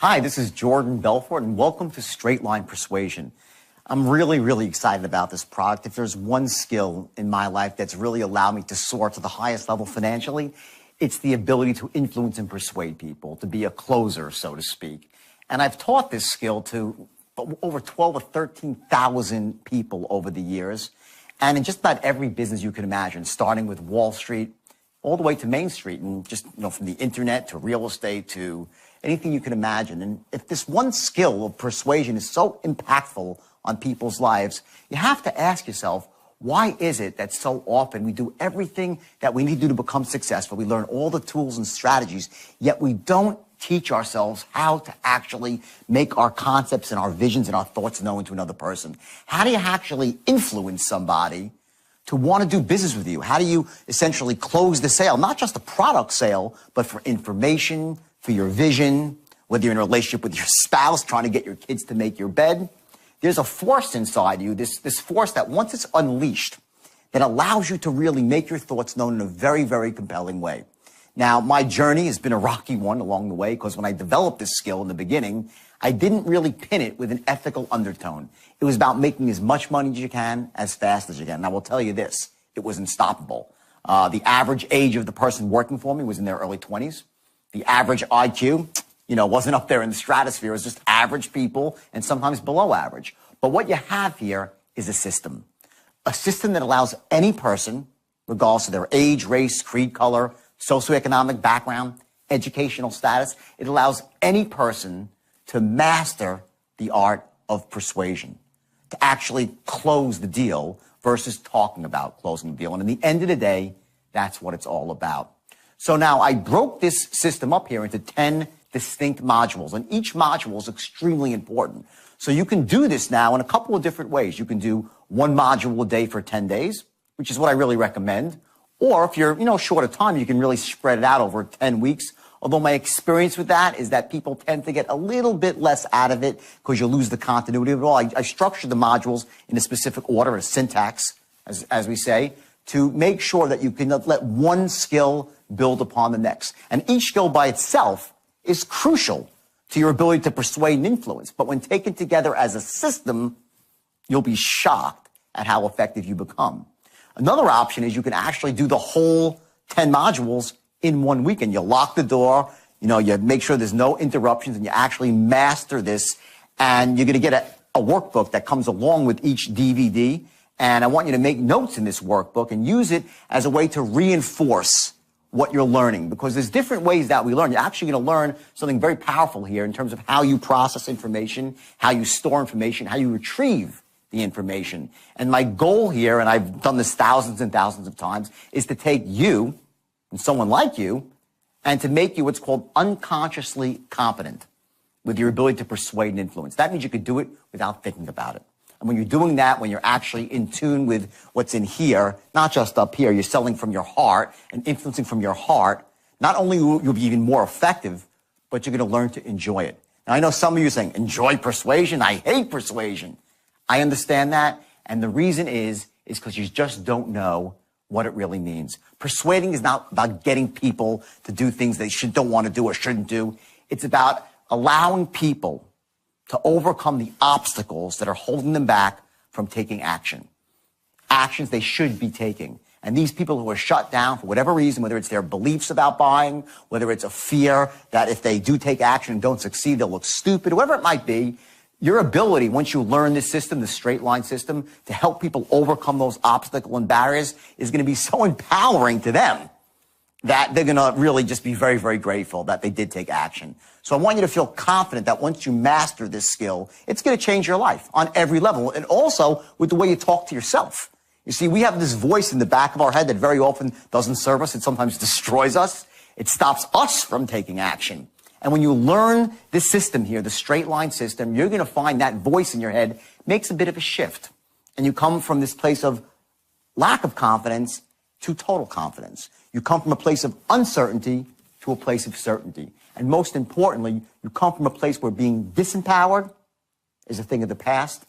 Hi, this is Jordan Belford, and welcome to Straight Line Persuasion. I'm really excited about this product. If there's one skill in my life that's really allowed me to soar to the highest level financially, it's the ability to influence and persuade people, to be a closer, so to speak. And I've taught this skill to over 12 or 13,000 people over the years, and in just about every business you can imagine, starting with Wall Street all the way to Main Street, and just, from the internet to real estate to anything you can imagine. And if this one skill of persuasion is so impactful on people's lives, you have to ask yourself, why is it that so often we do everything that we need to do to become successful? We learn all the tools and strategies, yet we don't teach ourselves how to actually make our concepts and our visions and our thoughts known to another person. How do you actually influence somebody to want to do business with you? How do you essentially close the sale? Not just a product sale, but for information, for your vision, whether you're in a relationship with your spouse, trying to get your kids to make your bed. There's a force inside you, this force that once it's unleashed, that allows you to really make your thoughts known in a very compelling way. Now, my journey has been a rocky one along the way, because when I developed this skill in the beginning, I didn't really pin it with an ethical undertone. It was about making as much money as you can, as fast as you can. And I will tell you this, it was unstoppable. The average age of the person working for me was in their early 20s. The average IQ, wasn't up there in the stratosphere. It was just average people and sometimes below average. But what you have here is a system that allows any person, regardless of their age, race, creed, color, socioeconomic background, educational status, it allows any person to master the art of persuasion, to actually close the deal versus talking about closing the deal. And in the end of the day, that's what it's all about. So now I broke this system up here into 10 distinct modules, and each module is extremely important. So you can do this now in a couple of different ways. You can do one module a day for 10 days, which is what I really recommend. Or if you're, short of time, you can really spread it out over 10 weeks. Although my experience with that is that people tend to get a little bit less out of it because you lose the continuity of it all. I structure the modules in a specific order, a syntax, as we say, to make sure that you can let one skill build upon the next. And each skill by itself is crucial to your ability to persuade and influence. But when taken together as a system, you'll be shocked at how effective you become. Another option is you can actually do the whole 10 modules in 1 weekend. You lock the door, you make sure there's no interruptions, and you actually master this. And you're going to get a workbook that comes along with each DVD. And I want you to make notes in this workbook and use it as a way to reinforce what you're learning, because there's different ways that we learn. You're actually going to learn something very powerful here in terms of how you process information, how you store information, how you retrieve the information. And my goal here, and I've done this thousands and thousands of times, is to take you and someone like you and to make you what's called unconsciously competent with your ability to persuade and influence. That means you could do it without thinking about it. And when you're doing that, when you're actually in tune with what's in here, not just up here, you're selling from your heart and influencing from your heart, not only will you be even more effective, but you're going to learn to enjoy it. Now, I know some of you are saying, enjoy persuasion? I hate persuasion. I understand that. And the reason is because you just don't know what it really means. Persuading is not about getting people to do things they don't want to do or shouldn't do. It's about allowing people to overcome the obstacles that are holding them back from taking action. Actions they should be taking. And these people who are shut down for whatever reason, whether it's their beliefs about buying, whether it's a fear that if they do take action and don't succeed, they'll look stupid, whatever it might be, your ability, once you learn this system, the straight line system, to help people overcome those obstacles and barriers is going to be so empowering to them that they're going to really just be very grateful that they did take action. So I want you to feel confident that once you master this skill, it's going to change your life on every level, and also with the way you talk to yourself. You see, we have this voice in the back of our head that very often doesn't serve us. It sometimes destroys us. It stops us from taking action. And when you learn this system here, the straight line system, you're going to find that voice in your head makes a bit of a shift. And you come from this place of lack of confidence to total confidence. You come from a place of uncertainty to a place of certainty. And most importantly, you come from a place where being disempowered is a thing of the past,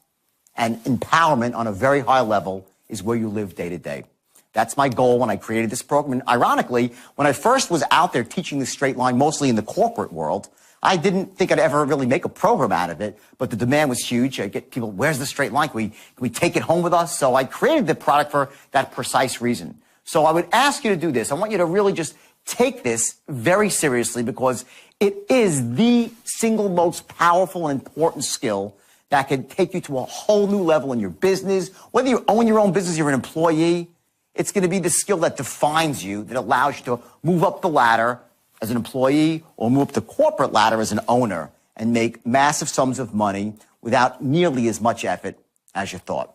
and empowerment on a very high level is where you live day to day. That's my goal when I created this program. And ironically, when I first was out there teaching this straight line, mostly in the corporate world, I didn't think I'd ever really make a program out of it, but the demand was huge. I get people, where's the straight line? Can we take it home with us? So I created the product for that precise reason. So I would ask you to do this. I want you to really just take this very seriously because it is the single most powerful and important skill that can take you to a whole new level in your business. Whether you own your own business, you're an employee, it's going to be the skill that defines you, that allows you to move up the ladder as an employee or move up the corporate ladder as an owner and make massive sums of money without nearly as much effort as you thought.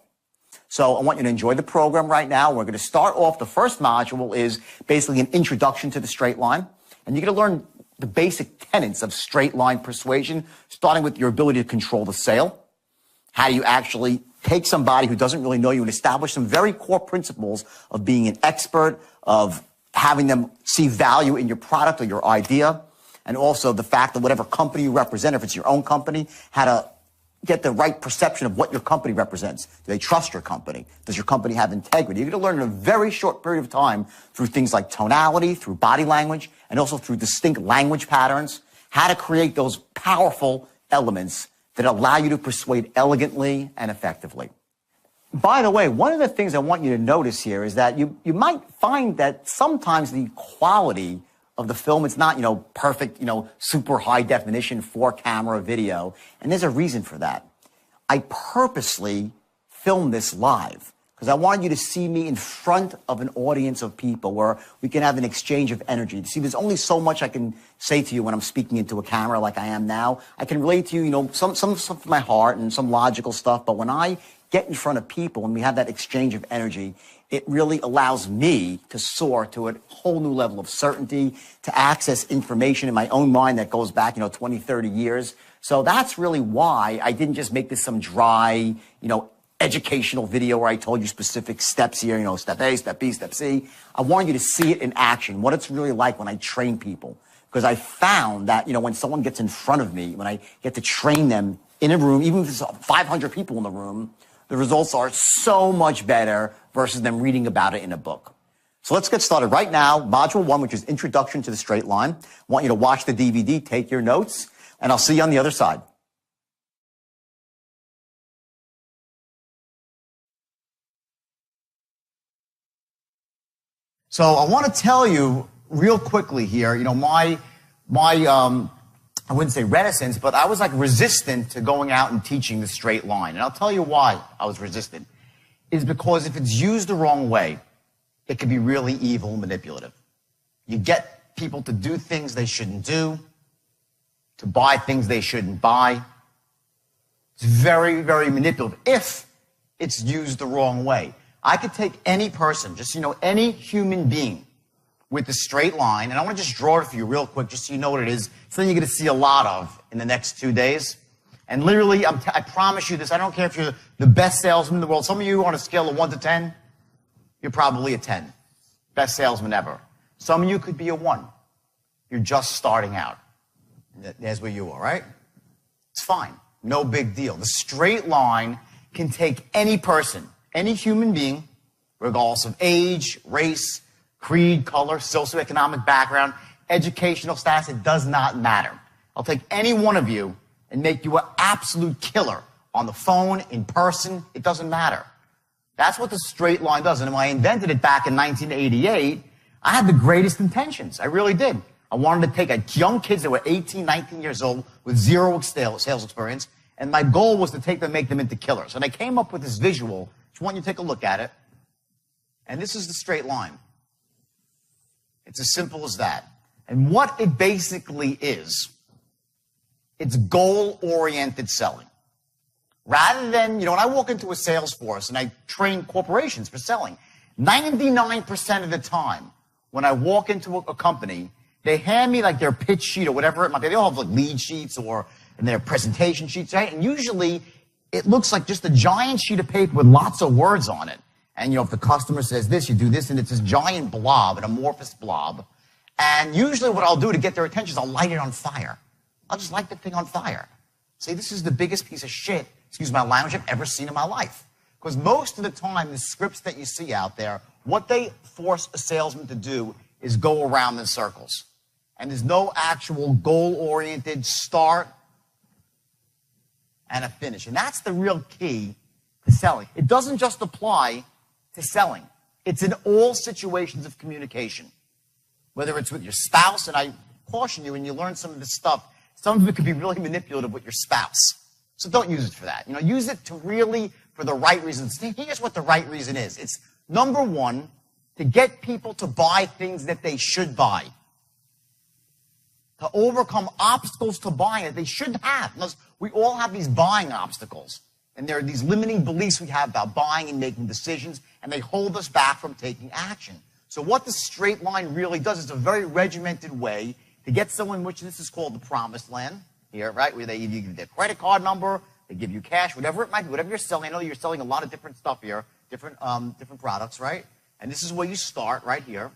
So I want you to enjoy the program right now. We're going to start off. The first module is basically an introduction to the straight line. And you're going to learn the basic tenets of straight line persuasion, starting with your ability to control the sale. How do you actually take somebody who doesn't really know you and establish some very core principles of being an expert, of having them see value in your product or your idea, and also the fact that whatever company you represent, if it's your own company, how to get the right perception of what your company represents. Do they trust your company? Does your company have integrity? You're going to learn in a very short period of time through things like tonality, through body language, and also through distinct language patterns, how to create those powerful elements that allow you to persuade elegantly and effectively. By the way, one of the things I want you to notice here is that you might find that sometimes the quality of the film, it's not, perfect, super high definition 4-camera video. And there's a reason for that. I purposely filmed this live because I wanted you to see me in front of an audience of people where we can have an exchange of energy. See, there's only so much I can say to you when I'm speaking into a camera like I am now. I can relate to you, some stuff from my heart and some logical stuff. But when I get in front of people and we have that exchange of energy, it really allows me to soar to a whole new level of certainty, to access information in my own mind that goes back, 20, 30 years. So that's really why I didn't just make this some dry, educational video where I told you specific steps here, step A, step B, step C. I wanted you to see it in action, what it's really like when I train people. Because I found that, when someone gets in front of me, when I get to train them in a room, even if there's 500 people in the room, the results are so much better versus them reading about it in a book. So let's get started right now. Module 1, which is Introduction to the Straight Line. I want you to watch the DVD, take your notes, and I'll see you on the other side. So I want to tell you real quickly here, I wouldn't say reticence, but I was like resistant to going out and teaching the straight line. And I'll tell you why I was resistant. Is because if it's used the wrong way, it can be really evil and manipulative. You get people to do things they shouldn't do, to buy things they shouldn't buy. It's very, very manipulative if it's used the wrong way. I could take any person, just, any human being with the straight line, and I want to just draw it for you real quick just so you know what it is. Something you're going to see a lot of in the next 2 days. And literally, I promise you this, I don't care if you're the best salesman in the world. Some of you on a scale of 1 to 10, you're probably a 10. Best salesman ever. Some of you could be a 1. You're just starting out. There's where you are, right? It's fine. No big deal. The straight line can take any person, any human being, regardless of age, race, creed, color, socioeconomic background, educational status, it does not matter. I'll take any one of you and make you an absolute killer on the phone, in person, it doesn't matter. That's what the straight line does. And when I invented it back in 1988, I had the greatest intentions. I really did. I wanted to take young kids that were 18, 19 years old with zero sales experience, and my goal was to take them, make them into killers. And I came up with this visual. Just want you to take a look at it. And this is the straight line. It's as simple as that. And what it basically is, it's goal-oriented selling. Rather than, when I walk into a sales force and I train corporations for selling, 99% of the time when I walk into a company, they hand me like their pitch sheet or whatever it might be. They all have like lead sheets or and their presentation sheets, right? And usually it looks like just a giant sheet of paper with lots of words on it. And, if the customer says this, you do this, and it's this giant blob, an amorphous blob. And usually what I'll do to get their attention is I'll light it on fire. I'll just light the thing on fire. Say, this is the biggest piece of shit, excuse my language, I've ever seen in my life. Because most of the time, the scripts that you see out there, what they force a salesman to do is go around in circles. And there's no actual goal-oriented start and a finish. And that's the real key to selling. It doesn't just apply to selling. It's in all situations of communication. Whether it's with your spouse, and I caution you when you learn some of this stuff, some of it could be really manipulative with your spouse. So don't use it for that. Use it to really, for the right reasons. Here's what the right reason is. It's, number one, to get people to buy things that they should buy. To overcome obstacles to buying that they should have. We all have these buying obstacles. And there are these limiting beliefs we have about buying and making decisions, and they hold us back from taking action. So what the straight line really does is a very regimented way to get someone, which this is called the promised land here, right? Where they give you their credit card number, they give you cash, whatever it might be, whatever you're selling. I know you're selling a lot of different stuff here, different products, right? And this is where you start right here.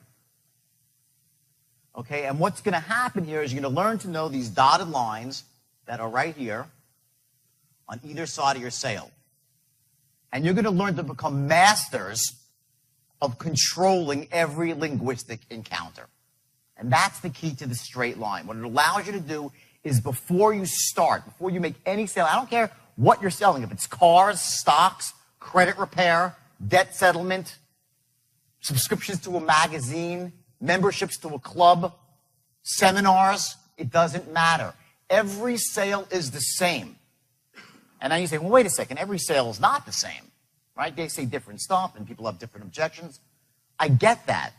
Okay, and what's going to happen here is you're going to learn to know these dotted lines that are right here on either side of your sale. And you're going to learn to become masters of controlling every linguistic encounter. And that's the key to the straight line. What it allows you to do is before you start, before you make any sale, I don't care what you're selling, if it's cars, stocks, credit repair, debt settlement, subscriptions to a magazine, memberships to a club, seminars, it doesn't matter. Every sale is the same. And now you say, well, wait a second, every sale is not the same, right? They say different stuff and people have different objections. I get that.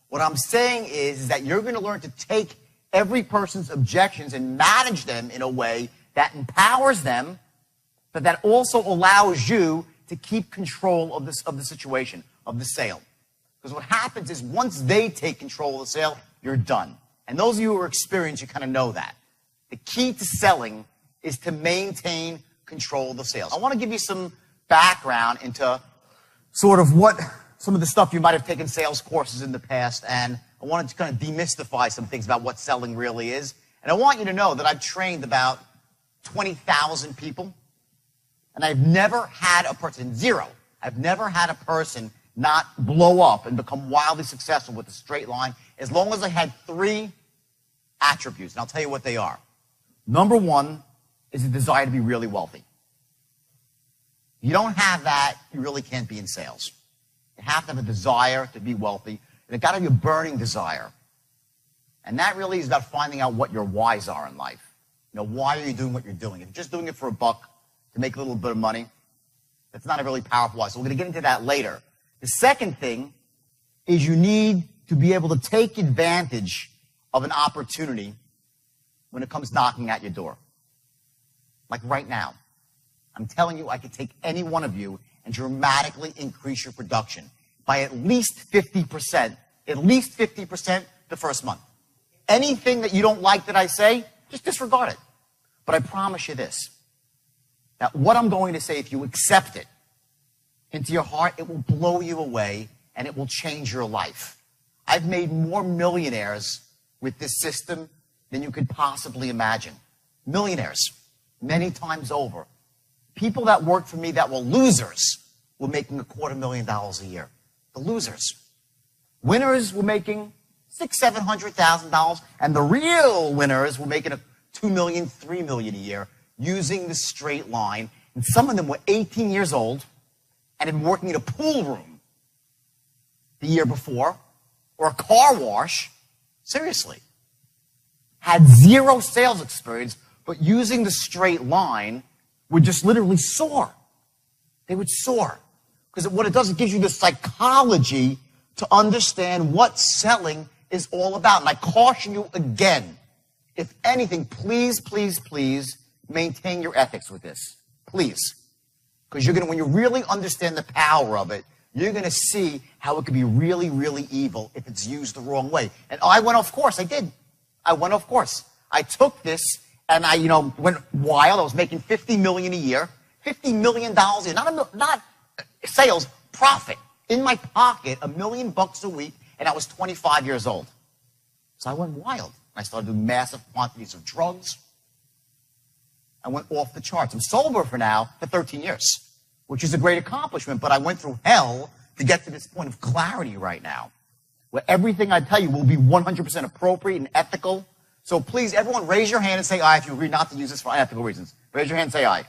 What I'm saying is that you're going to learn to take every person's objections and manage them in a way that empowers them, but that also allows you to keep control of the situation, of the sale. Because what happens is once they take control of the sale, you're done. And those of you who are experienced, you kind of know that. The key to selling is to maintain control of the sales. I want to give you some background into sort of what some of the stuff you might have taken sales courses in the past, and I wanted to kind of demystify some things about what selling really is. And I want you to know that I've trained about 20,000 people, and I've never had a person, zero, I've never had a person not blow up and become wildly successful with a straight line as long as I had 3 attributes, and I'll tell you what they are. Number one is the desire to be really wealthy. If you don't have that, you really can't be in sales. You have to have a desire to be wealthy, and it's got to be a burning desire. And that really is about finding out what your whys are in life. Why are you doing what you're doing? If you're just doing it for a buck to make a little bit of money, that's not a really powerful why. So we're going to get into that later. The second thing is you need to be able to take advantage of an opportunity when it comes knocking at your door. Like right now. I'm telling you, I could take any one of you and dramatically increase your production by at least 50%, the first month. Anything that you don't like that I say, just disregard it. But I promise you this, that what I'm going to say, if you accept it into your heart, it will blow you away and it will change your life. I've made more millionaires with this system than you could possibly imagine. Millionaires, many times over. People that worked for me that were losers were making $250,000 a year. The losers. Winners were making $600,000, $700,000, and the real winners were making $2 million, $3 million a year using the straight line. And some of them were 18 years old and had been working in a pool room the year before, or a car wash. Seriously. Had zero sales experience, but using the straight line would just literally soar. They would soar. Because what it does, it gives you the psychology to understand what selling is all about. And I caution you again, if anything, please, please, please maintain your ethics with this. Please. Because you're going to, when you really understand the power of it, you're going to see how it could be really, really evil if it's used the wrong way. And I went off course. I did. I went off course. I took this and I, went wild. I was making $50 million a year. $50 million a year. Not sales, profit. In my pocket, $1 million a week, and I was 25 years old. So I went wild. I started doing massive quantities of drugs. I went off the charts. I'm sober for 13 years, which is a great accomplishment, but I went through hell to get to this point of clarity right now. where everything I tell you will be 100% appropriate and ethical. So please, everyone, raise your hand and say aye if you agree not to use this for unethical reasons. Raise your hand and say aye.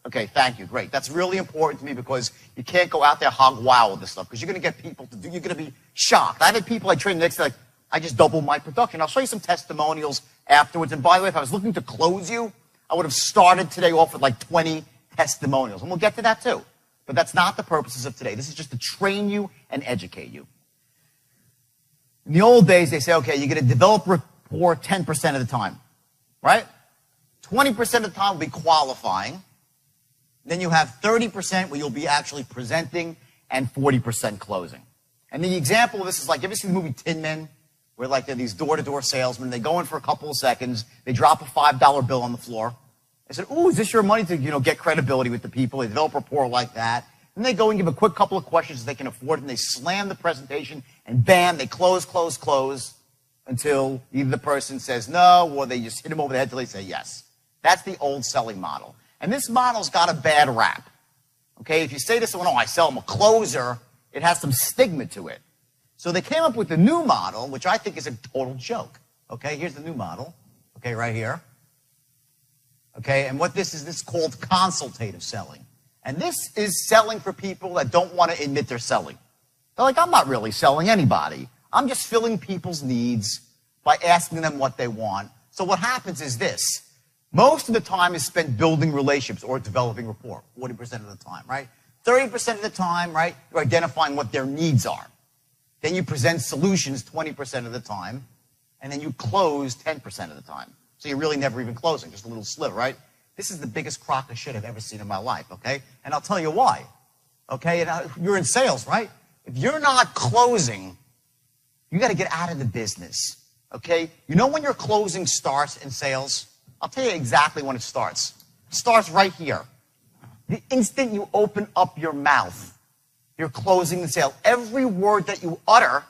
Okay, thank you, great. That's really important to me because you can't go out there hog wild with this stuff because you're going to get people to do, you're going to be shocked. I've had people I train next to like, I just doubled my production. I'll show you some testimonials afterwards. And by the way, if I was looking to close you, I would have started today off with like 20 testimonials. And we'll get to that too. But that's not the purposes of today. This is just to train you and educate you. In the old days, they say, okay, you're going to develop rapport 10% of the time, right? 20% of the time will be qualifying. Then you have 30% where you'll be actually presenting and 40% closing. And the example of this is like, you ever seen the movie Tin Men? Where like they're these door-to-door salesmen. They go in for a couple of seconds. They drop a $5 bill on the floor. They said, ooh, is this your money to, get credibility with the people? They develop rapport like that. And they go and give a quick couple of questions they can afford, and they slam the presentation, and bam, they close until either the person says no, or they just hit them over the head till they say yes. That's the old selling model. And this model's got a bad rap. Okay, if you say to someone, oh, I sell them a closer, it has some stigma to it. So they came up with the new model, which I think is a total joke. Okay, here's the new model. Okay, right here. Okay, and what this is called consultative selling. And this is selling for people that don't want to admit they're selling. They're like, I'm not really selling anybody. I'm just filling people's needs by asking them what they want. So what happens is this. Most of the time is spent building relationships or developing rapport, 40% of the time, right? 30% of the time, right, you're identifying what their needs are. Then you present solutions 20% of the time, and then you close 10% of the time. So you're really never even closing, just a little sliver, right? This is the biggest crock of shit I've ever seen in my life, okay? And I'll tell you why, okay? And you're in sales, right? If you're not closing, you got to get out of the business, okay? You know when your closing starts in sales? I'll tell you exactly when it starts. It starts right here. The instant you open up your mouth, you're closing the sale. Every word that you utter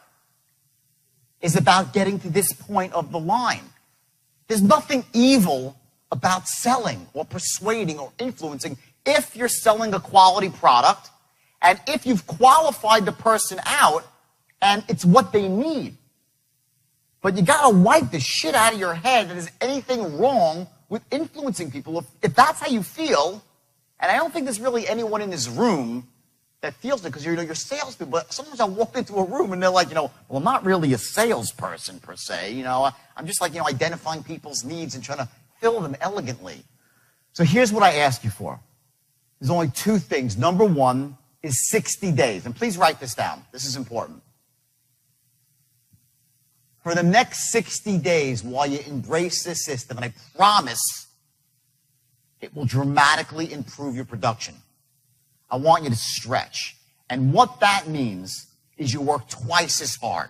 is about getting to this point of the line. There's nothing evil about selling or persuading or influencing if you're selling a quality product and if you've qualified the person out and it's what they need. But you got to wipe the shit out of your head that there's anything wrong with influencing people. If that's how you feel, and I don't think there's really anyone in this room that feels it because you're salespeople. But sometimes I walk into a room and they're like, well, I'm not really a salesperson per se. I'm just like, identifying people's needs and trying to fill them elegantly. So here's what I ask you for. There's only two things. Number one is 60 days. And please write this down. This is important. For the next 60 days, while you embrace this system, and I promise it will dramatically improve your production, I want you to stretch. And what that means is you work twice as hard.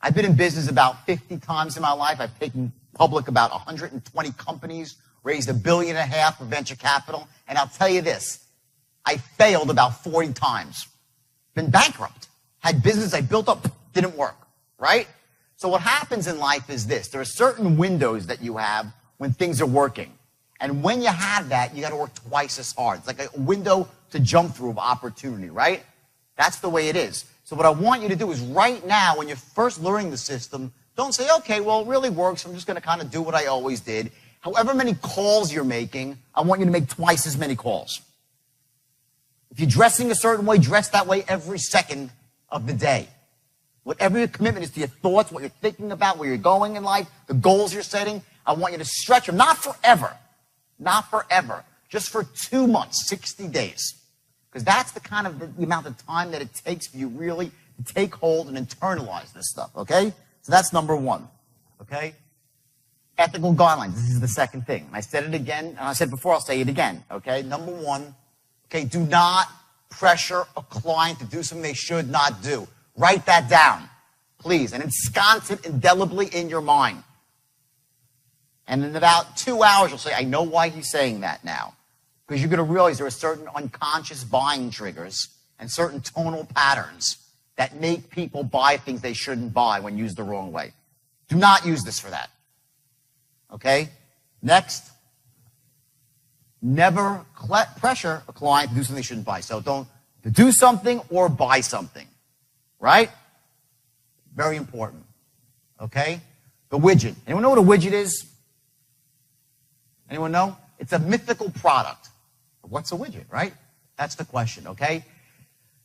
I've been in business about 50 times in my life. I've taken public about 120 companies, raised $1.5 billion for venture capital. And I'll tell you this, I failed about 40 times. Been bankrupt. Had business I built up, didn't work, right? So what happens in life is this. There are certain windows that you have when things are working. And when you have that, you got to work twice as hard. It's like a window to jump through of opportunity, right? That's the way it is. So what I want you to do is right now, when you're first learning the system, don't say, okay, well, it really works. I'm just going to kind of do what I always did. However many calls you're making, I want you to make twice as many calls. If you're dressing a certain way, dress that way every second of the day. Whatever your commitment is to your thoughts, what you're thinking about, where you're going in life, the goals you're setting, I want you to stretch them, not forever. Not forever, just for 2 months, 60 days. Because that's the kind of the amount of time that it takes for you really to take hold and internalize this stuff, okay? So that's number one, okay? Ethical guidelines, this is the second thing. I said it again, and I said before, I'll say it again, okay? Number one, okay, do not pressure a client to do something they should not do. Write that down, please, and ensconce it indelibly in your mind. And in about 2 hours, you'll say, I know why he's saying that now. Because you're going to realize there are certain unconscious buying triggers and certain tonal patterns that make people buy things they shouldn't buy when used the wrong way. Do not use this for that. Okay? Next. Never pressure a client to do something they shouldn't buy. So don't do something or buy something. Right? Very important. Okay? The widget. Anyone know what a widget is? Anyone know? It's a mythical product. What's a widget, right? That's the question, okay?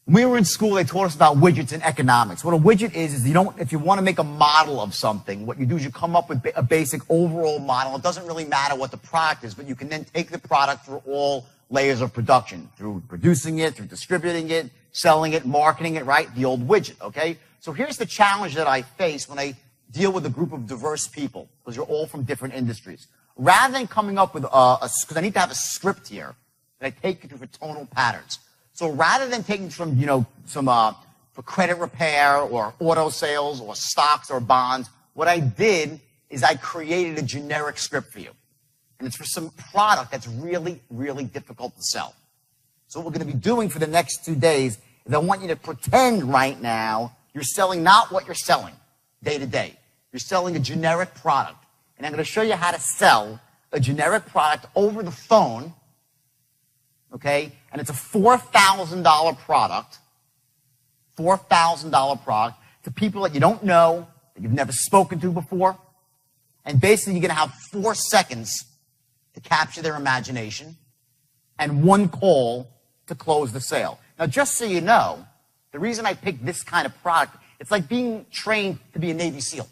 When we were in school, they taught us about widgets in economics. What a widget is if you want to make a model of something, what you do is you come up with a basic overall model. It doesn't really matter what the product is, but you can then take the product through all layers of production, through producing it, through distributing it, selling it, marketing it, right? The old widget, okay? So here's the challenge that I face when I deal with a group of diverse people, because you're all from different industries. Rather than coming up with because I need to have a script here that I take you through for tonal patterns. So rather than taking from, for credit repair or auto sales or stocks or bonds, what I did is I created a generic script for you. And it's for some product that's really, really difficult to sell. So what we're going to be doing for the next 2 days is I want you to pretend right now you're selling not what you're selling day to day. You're selling a generic product. And I'm going to show you how to sell a generic product over the phone. Okay? And it's a $4,000 product. $4,000 product to people that you don't know, that you've never spoken to before. And basically, you're going to have 4 seconds to capture their imagination and 1 call to close the sale. Now, just so you know, the reason I picked this kind of product, it's like being trained to be a Navy SEAL.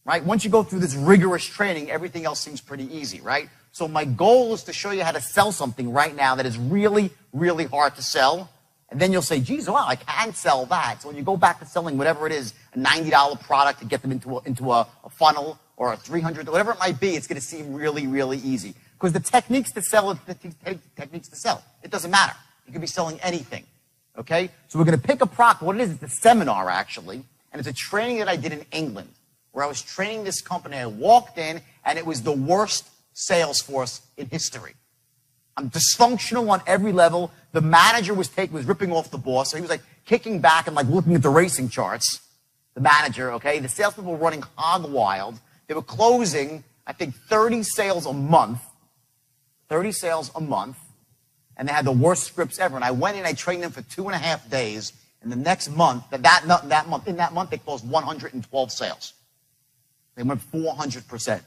Right? Once you go through this rigorous training, everything else seems pretty easy, right? So my goal is to show you how to sell something right now that is really, really hard to sell. And then you'll say, geez, wow, I can sell that. So when you go back to selling whatever it is, a $90 product to get them into a funnel or a $300, whatever it might be, it's going to seem really, really easy. Because the techniques to sell, it doesn't matter. You could be selling anything. Okay? So we're going to pick a product. What it is, it's a seminar, actually. And it's a training that I did in England, where I was training this company. I walked in, and it was the worst sales force in history. I'm dysfunctional on every level. The manager was ripping off the boss, so he was like kicking back and like looking at the racing charts. The manager, okay? The salespeople were running hog wild. They were closing, I think, 30 sales a month. 30 sales a month. And they had the worst scripts ever. And I went in, I trained them for 2.5 days. And the next month, in that month, they closed 112 sales. They went 400%.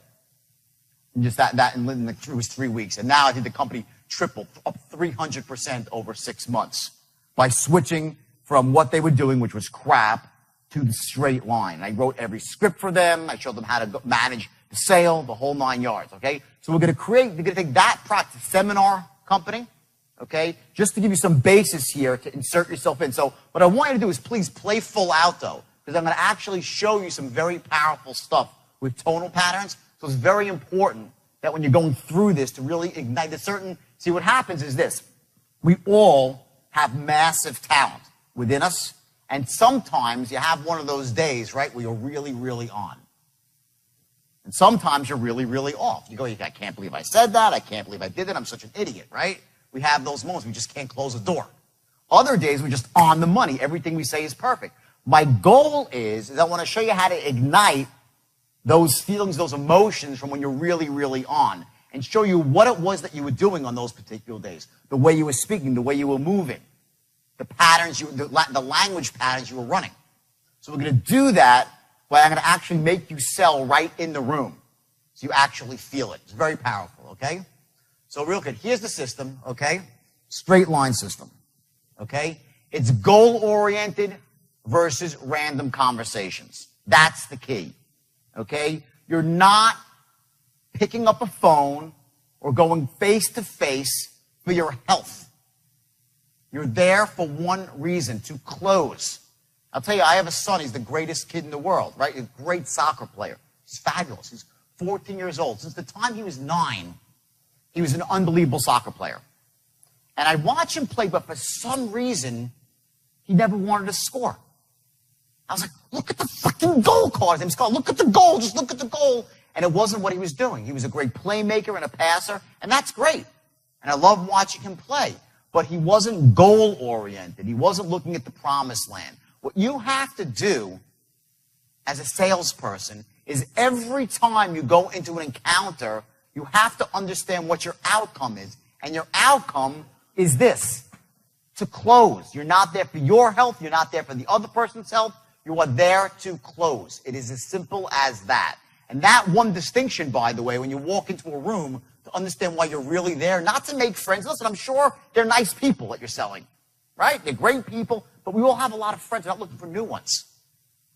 And just it was 3 weeks. And now I think the company tripled, up 300% over 6 months by switching from what they were doing, which was crap, to the straight line. And I wrote every script for them. I showed them how to manage the sale, the whole 9 yards, okay? So we're going to take that product, a seminar company, okay, just to give you some basis here to insert yourself in. So what I want you to do is please play full out, though, because I'm going to actually show you some very powerful stuff with tonal patterns. So it's very important that when you're going through this to really ignite a certain... See, what happens is this. We all have massive talent within us, and sometimes you have one of those days, right, where you're really, really on. And sometimes you're really, really off. You go, I can't believe I said that. I can't believe I did that. I'm such an idiot, right? We have those moments. We just can't close a door. Other days, we're just on the money. Everything we say is perfect. My goal is I want to show you how to ignite those feelings, those emotions from when you're really, really on, and show you what it was that you were doing on those particular days, the way you were speaking, the way you were moving, the patterns, the language patterns you were running. So we're going to do that by I'm going to actually make you sell right in the room, so you actually feel it. It's very powerful, okay? So real quick, here's the system, okay? Straight line system, okay? It's goal-oriented versus random conversations. That's the key. Okay? You're not picking up a phone or going face-to-face for your health. You're there for one reason, to close. I'll tell you, I have a son. He's the greatest kid in the world, right? He's a great soccer player. He's fabulous. He's 14 years old. Since the time he was 9, he was an unbelievable soccer player. And I watch him play, but for some reason, he never wanted to score. I was like, look at the fucking goal card. It's called, look at the goal. Just look at the goal. And it wasn't what he was doing. He was a great playmaker and a passer, and that's great. And I love watching him play. But he wasn't goal-oriented. He wasn't looking at the promised land. What you have to do as a salesperson is every time you go into an encounter, you have to understand what your outcome is. And your outcome is this, to close. You're not there for your health. You're not there for the other person's health. You are there to close. It is as simple as that. And that one distinction, by the way, when you walk into a room, to understand why you're really there, not to make friends. Listen, I'm sure they're nice people that you're selling, right? They're great people, but we all have a lot of friends. We're not looking for new ones.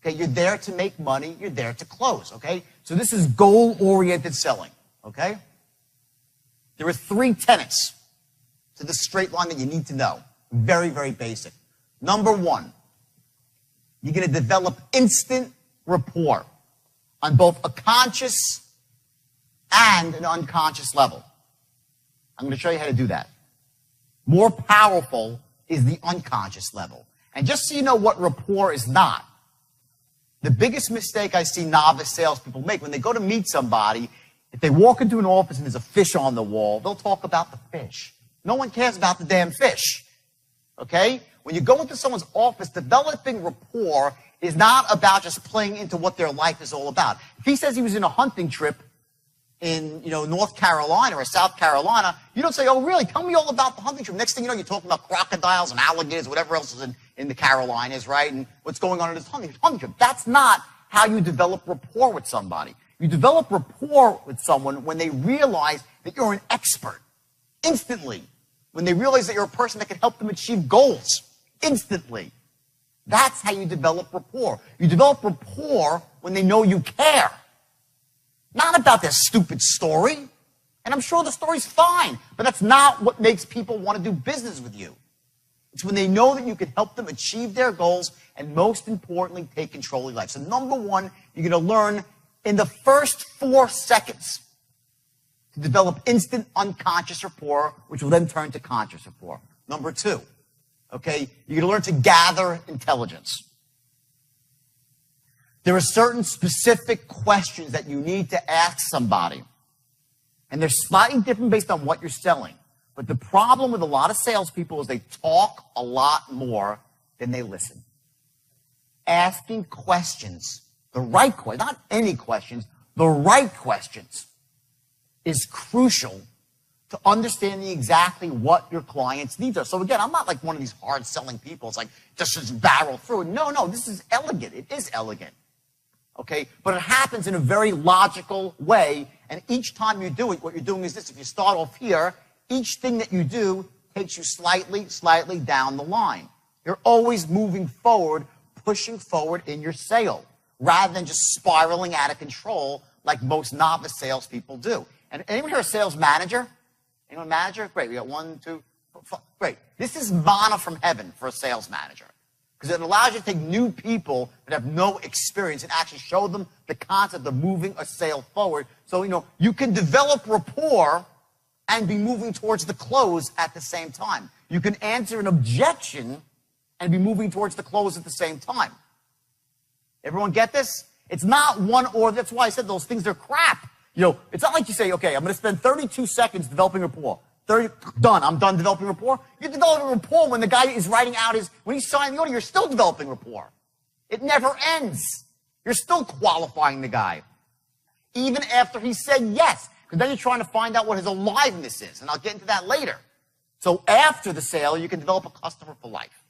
Okay, you're there to make money. You're there to close, okay? So this is goal-oriented selling, okay? There are 3 tenets to the straight line that you need to know. Very, very basic. Number 1, you're going to develop instant rapport on both a conscious and an unconscious level. I'm going to show you how to do that. More powerful is the unconscious level. And just so you know what rapport is not, the biggest mistake I see novice salespeople make when they go to meet somebody, if they walk into an office and there's a fish on the wall, they'll talk about the fish. No one cares about the damn fish. Okay? When you go into someone's office, developing rapport is not about just playing into what their life is all about. If he says he was in a hunting trip in, North Carolina or South Carolina, you don't say, oh, really? Tell me all about the hunting trip. Next thing you know, you're talking about crocodiles and alligators, whatever else is in the Carolinas, right? And what's going on in this hunting trip. That's not how you develop rapport with somebody. You develop rapport with someone when they realize that you're an expert. Instantly. When they realize that you're a person that can help them achieve goals. Instantly. That's how you develop rapport. You develop rapport when they know you care. Not about their stupid story. And I'm sure the story's fine, but that's not what makes people want to do business with you. It's when they know that you can help them achieve their goals and, most importantly, take control of your life. So number 1, you're going to learn in the first 4 seconds to develop instant unconscious rapport, which will then turn to conscious rapport. Number 2, okay, you're going to learn to gather intelligence. There are certain specific questions that you need to ask somebody. And they're slightly different based on what you're selling. But the problem with a lot of salespeople is they talk a lot more than they listen. Asking questions, the right questions, not any questions, the right questions, is crucial to understanding exactly what your client's needs are. So again, I'm not like one of these hard-selling people. It's like, just barrel through it. No, this is elegant. It is elegant. Okay? But it happens in a very logical way. And each time you do it, what you're doing is this. If you start off here, each thing that you do takes you slightly down the line. You're always moving forward, pushing forward in your sale, rather than just spiraling out of control like most novice salespeople do. And anyone here a sales manager? Anyone manager? Great. We got 1, 2, 4. Great. This is manna from heaven for a sales manager. Because it allows you to take new people that have no experience and actually show them the concept of moving a sale forward. So, you can develop rapport and be moving towards the close at the same time. You can answer an objection and be moving towards the close at the same time. Everyone get this? It's not one or, that's why I said those things are crap. It's not like you say, okay, I'm going to spend 32 seconds developing rapport. I'm done developing rapport. You're developing rapport when the guy is writing out when he's signing the order, you're still developing rapport. It never ends. You're still qualifying the guy. Even after he said yes. Because then you're trying to find out what his aliveness is. And I'll get into that later. So after the sale, you can develop a customer for life.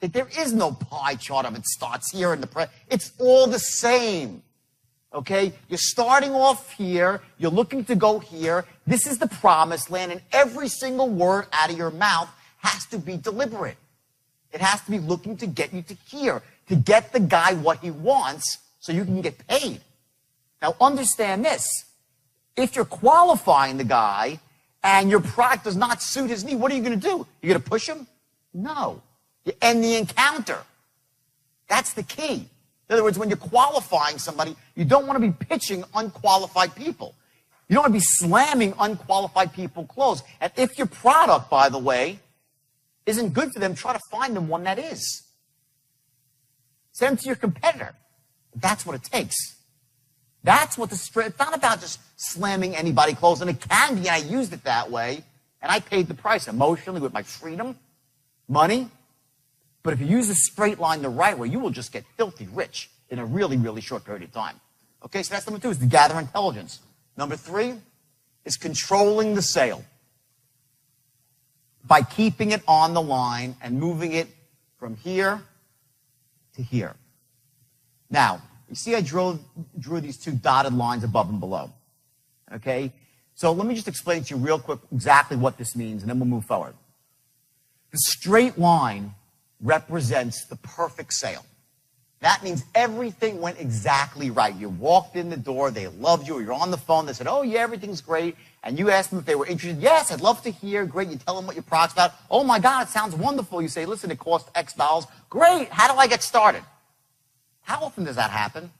There is no pie chart of it starts here in the it's all the same. Okay? You're starting off here. You're looking to go here. This is the promised land. And every single word out of your mouth has to be deliberate. It has to be looking to get you to here, to get the guy what he wants so you can get paid. Now, understand this. If you're qualifying the guy and your product does not suit his need, what are you going to do? You're going to push him? No. You end the encounter. That's the key. In other words, when you're qualifying somebody, you don't want to be pitching unqualified people. You don't want to be slamming unqualified people close. And if your product, by the way, isn't good for them, try to find them one that is. Send them to your competitor. That's what it takes. That's what it's not about just slamming anybody close. And it can be, and I used it that way, and I paid the price emotionally with my freedom, money. But if you use a straight line the right way, you will just get filthy rich in a really, really short period of time. Okay, so that's number 2, is to gather intelligence. Number 3 is controlling the sale by keeping it on the line and moving it from here to here. Now, you see I drew these two dotted lines above and below. Okay? So let me just explain to you real quick exactly what this means, and then we'll move forward. The straight line represents the perfect sale. That means everything went exactly right. You walked in the door, they loved you, or you're on the phone, they said, oh yeah, everything's great. And you asked them if they were interested. Yes, I'd love to hear. Great. You tell them what your product's about. Oh my God, it sounds wonderful. You say, listen, it costs X dollars. Great. How do I get started? How often does that happen?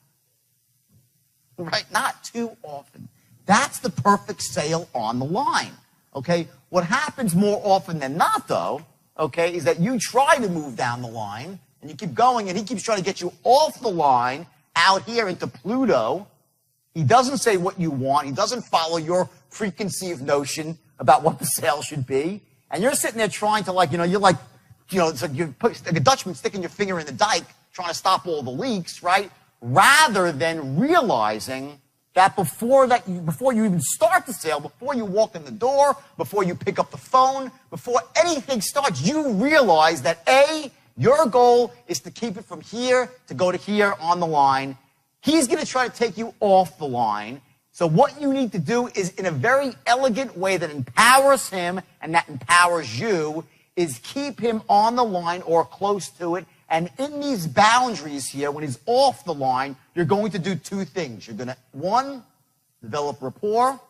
Right? Not too often. That's the perfect sale on the line. Okay? What happens more often than not, though, okay, is that you try to move down the line, and you keep going, and he keeps trying to get you off the line out here into Pluto. He doesn't say what you want. He doesn't follow your preconceived notion about what the sale should be. And you're sitting there trying to, like, you're like, it's like you're like a Dutchman sticking your finger in the dike, trying to stop all the leaks, right? Rather than realizing that before you even start the sale, before you walk in the door, before you pick up the phone, before anything starts, you realize that A, your goal is to keep it from here to go to here on the line. He's going to try to take you off the line. So what you need to do is, in a very elegant way that empowers him and that empowers you, is keep him on the line or close to it. And in these boundaries here, when he's off the line, you're going to do two things. You're going to, one, develop rapport,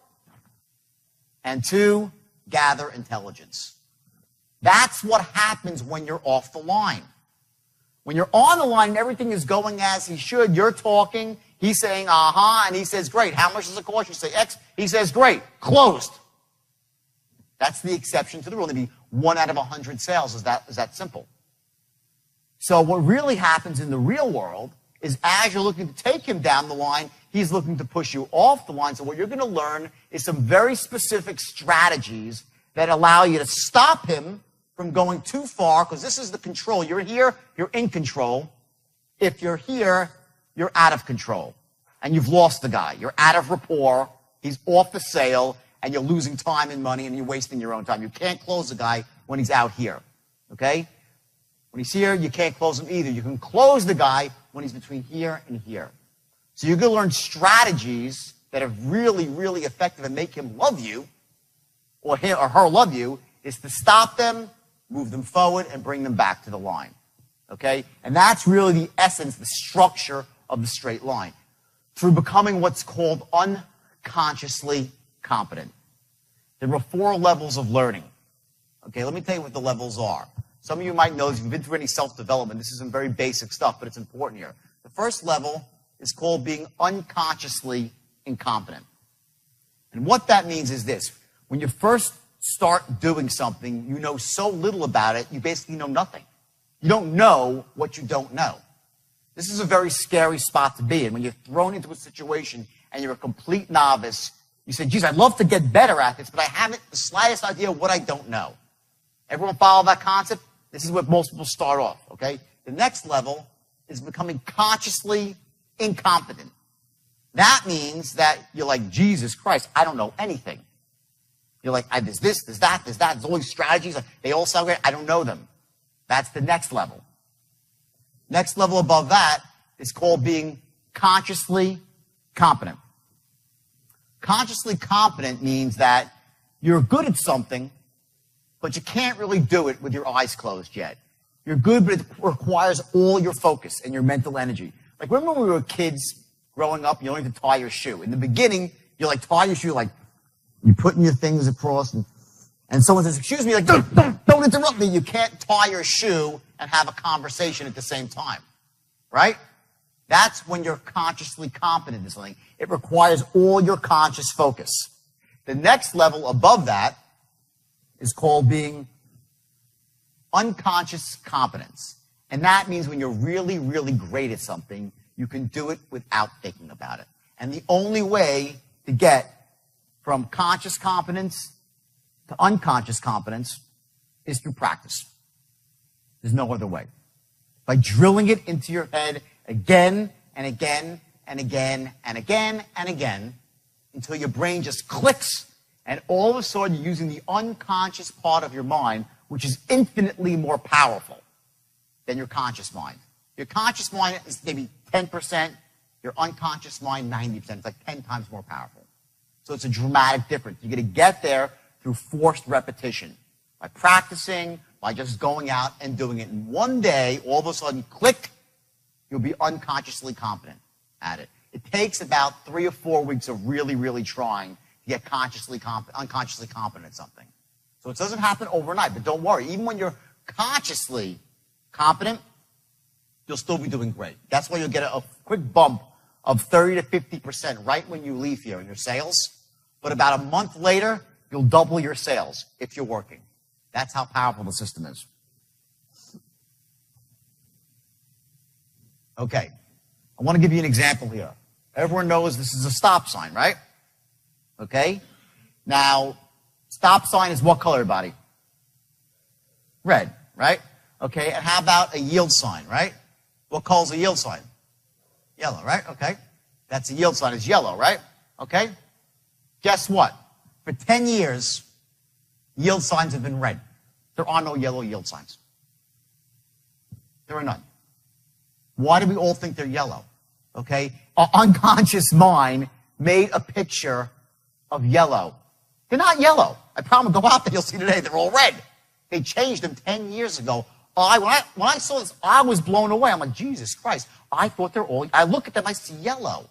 and two, gather intelligence. That's what happens when you're off the line. When you're on the line and everything is going as he should, you're talking, he's saying, and he says, great. How much does it cost? You say X. He says, great. Closed. That's the exception to the rule. There'd be 1 out of 100 sales. Is that simple? So what really happens in the real world is, as you're looking to take him down the line, he's looking to push you off the line. So what you're going to learn is some very specific strategies that allow you to stop him from going too far, because this is the control. You're here, you're in control. If you're here, you're out of control. And you've lost the guy. You're out of rapport. He's off the sale, and you're losing time and money, and you're wasting your own time. You can't close the guy when he's out here. Okay? When he's here, you can't close him either. You can close the guy when he's between here and here. So you're going to learn strategies that are really, really effective and make him love you, or him or her love you, is to stop them, move them forward, and bring them back to the line. Okay? And that's really the essence, the structure of the straight line. Through becoming what's called unconsciously competent. There are 4 levels of learning. Okay, let me tell you what the levels are. Some of you might know, if you've been through any self-development, this is some very basic stuff, but it's important here. The first level is called being unconsciously incompetent. And what that means is this. When you first start doing something, you know so little about it, you basically know nothing. You don't know what you don't know. This is a very scary spot to be in. When you're thrown into a situation and you're a complete novice, you say, geez, I'd love to get better at this, but I haven't the slightest idea what I don't know. Everyone follow that concept? This is where most people start off, okay? The next level is becoming consciously incompetent. That means that you're like, Jesus Christ, I don't know anything. You're like, there's this, there's that, there's all these strategies. They all sound great. I don't know them. That's the next level. Next level above that is called being consciously competent. Consciously competent means that you're good at something, but you can't really do it with your eyes closed yet. You're good, but it requires all your focus and your mental energy. Like, remember when we were kids growing up, you learned to tie your shoe. In the beginning, you like tie your shoe, like you're putting your fingers across, and someone says, excuse me, like, don't interrupt me. You can't tie your shoe and have a conversation at the same time, right? That's when you're consciously competent in something. It requires all your conscious focus. The next level above that is called being unconscious competence. And that means when you're really, really great at something, you can do it without thinking about it. And the only way to get from conscious competence to unconscious competence is through practice. There's no other way. By drilling it into your head again and again and again and again and again until your brain just clicks, and all of a sudden you're using the unconscious part of your mind, which is infinitely more powerful than your conscious mind. Your conscious mind is maybe 10%, your unconscious mind 90%. It's like 10 times more powerful. So it's a dramatic difference. You're going to get there through forced repetition. By practicing, by just going out and doing it. And one day, all of a sudden, click, you'll be unconsciously competent at it. It takes about 3 or 4 weeks of really, really trying to get unconsciously competent at something. So it doesn't happen overnight, but don't worry. Even when you're consciously competent, you'll still be doing great. That's why you'll get a quick bump of 30 to 50% right when you leave here in your sales. But about a month later, you'll double your sales if you're working. That's how powerful the system is. Okay. I want to give you an example here. Everyone knows this is a stop sign, right? Okay? Now, stop sign is what color, everybody? Red, right? Okay, and how about a yield sign, right? What color is a yield sign? Yellow, right? Okay. That's a yield sign. It's yellow, right? Okay? Guess what? For 10 years, yield signs have been red. There are no yellow yield signs. There are none. Why do we all think they're yellow? Okay? Our unconscious mind made a picture of yellow. They're not yellow. I promise, go out there, you'll see today, they're all red. They changed them 10 years ago. When I saw this, I was blown away. I'm like, Jesus Christ. I thought they're all, I look at them, I see yellow.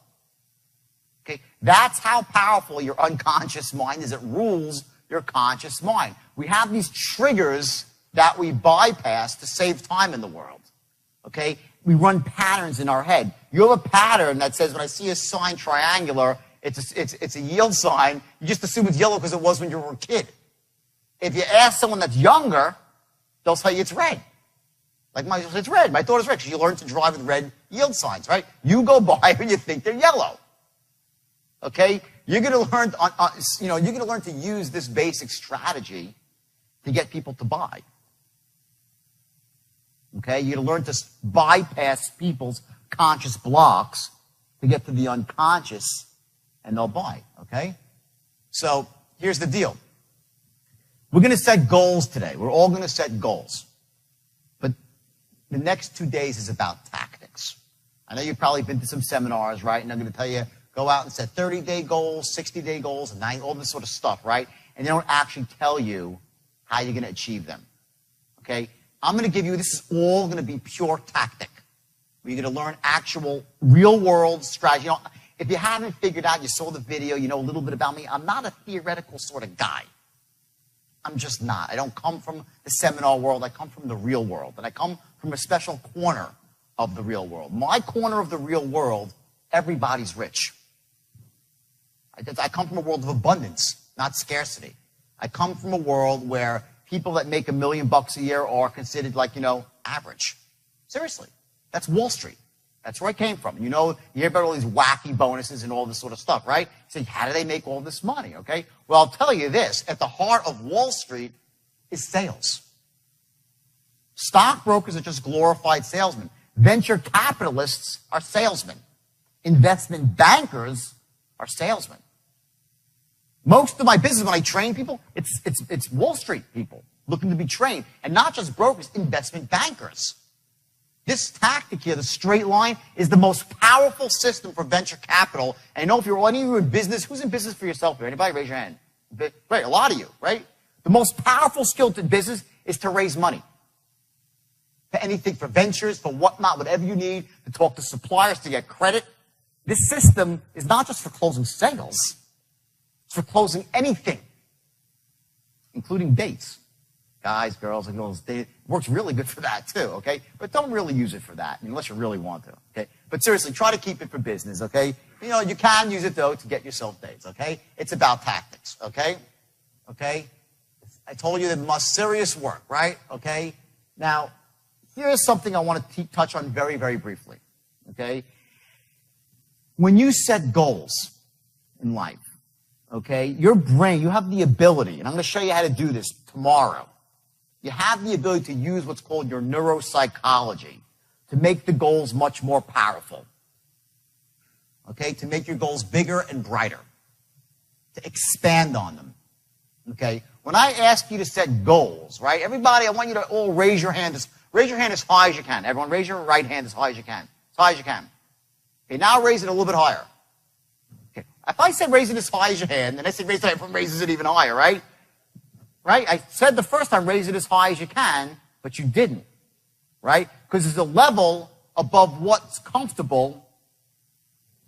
Okay? That's how powerful your unconscious mind is. It rules your conscious mind. We have these triggers that we bypass to save time in the world. Okay? We run patterns in our head. You have a pattern that says when I see a sign triangular, it's a yield sign. You just assume it's yellow because it was when you were a kid. If you ask someone that's younger, they'll tell you it's red. Like it's red. My daughter's red because you learned to drive with red yield signs, right? You go by and you think they're yellow. Okay? You're going to learn, you're going to learn to use this basic strategy to get people to buy. Okay? You're going to learn to bypass people's conscious blocks to get to the unconscious, and they'll buy. Okay? So here's the deal. We're going to set goals today. We're all going to set goals. But the next 2 days is about tactics. I know you've probably been to some seminars, right? And I'm going to tell you, go out and set 30-day goals, 60-day goals, and 90, all this sort of stuff, right? And they don't actually tell you how you're going to achieve them. Okay? I'm going to give you, this is all going to be pure tactic. You're going to learn actual real-world strategy. You know, if you haven't figured out, you saw the video, you know a little bit about me, I'm not a theoretical sort of guy. I'm just not. I don't come from the seminar world. I come from the real world. And I come from a special corner of the real world. My corner of the real world, everybody's rich. I come from a world of abundance, not scarcity. I come from a world where people that make $1 million a year are considered like, average. Seriously. That's Wall Street. That's where I came from. You hear about all these wacky bonuses and all this sort of stuff, right? You say, how do they make all this money, okay? Well, I'll tell you this. At the heart of Wall Street is sales. Stockbrokers are just glorified salesmen. Venture capitalists are salesmen. Investment bankers are salesmen. Most of my business, when I train people, it's Wall Street people looking to be trained. And not just brokers, investment bankers. This tactic here, the straight line, is the most powerful system for venture capital. And I know if you're any of you in business, who's in business for yourself here? Anybody? Raise your hand. Right, a lot of you, right? The most powerful skill to business is to raise money. For anything, for ventures, for whatnot, whatever you need, to talk to suppliers, to get credit. This system is not just for closing sales. It's for closing anything, including dates. Guys, girls, and girls, it works really good for that too, okay? But don't really use it for that unless you really want to, okay? But seriously, try to keep it for business, okay? You can use it, though, to get yourself dates, okay? It's about tactics, okay? Okay? I told you the most serious work, right? Okay? Now, here's something I want to touch on very, very briefly, okay? When you set goals in life, okay, your brain, you have the ability, and I'm going to show you how to do this tomorrow. You have the ability to use what's called your neuropsychology to make the goals much more powerful. Okay, to make your goals bigger and brighter. To expand on them. Okay, when I ask you to set goals, right, everybody, I want you to all raise your hand as Raise your hand as high as you can. Everyone, raise your right hand as high as you can. As high as you can. Okay, now raise it a little bit higher. Okay. If I said raise it as high as your hand, then I said raise it, everyone raises it even higher, right? Right? I said the first time raise it as high as you can, but you didn't. Right? Because there's a level above what's comfortable,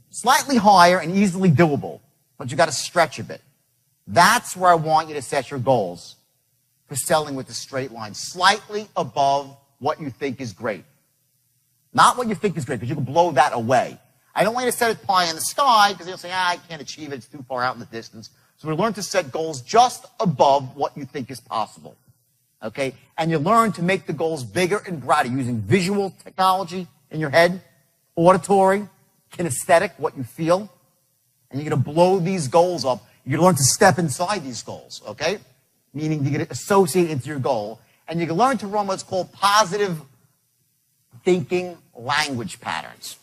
slightly higher and easily doable, but you got to stretch a bit. That's where I want you to set your goals for selling with a straight line, slightly above what you think is great. Not what you think is great, because you can blow that away. I don't want you to set it pie in the sky, because you'll say, I can't achieve it, it's too far out in the distance. So we learn to set goals just above what you think is possible. Okay? And you learn to make the goals bigger and brighter using visual technology in your head, auditory, kinesthetic, what you feel. And you're going to blow these goals up. You're going to learn to step inside these goals, okay? Meaning you're going to associate into your goal. And you can learn to run what's called positive thinking language patterns,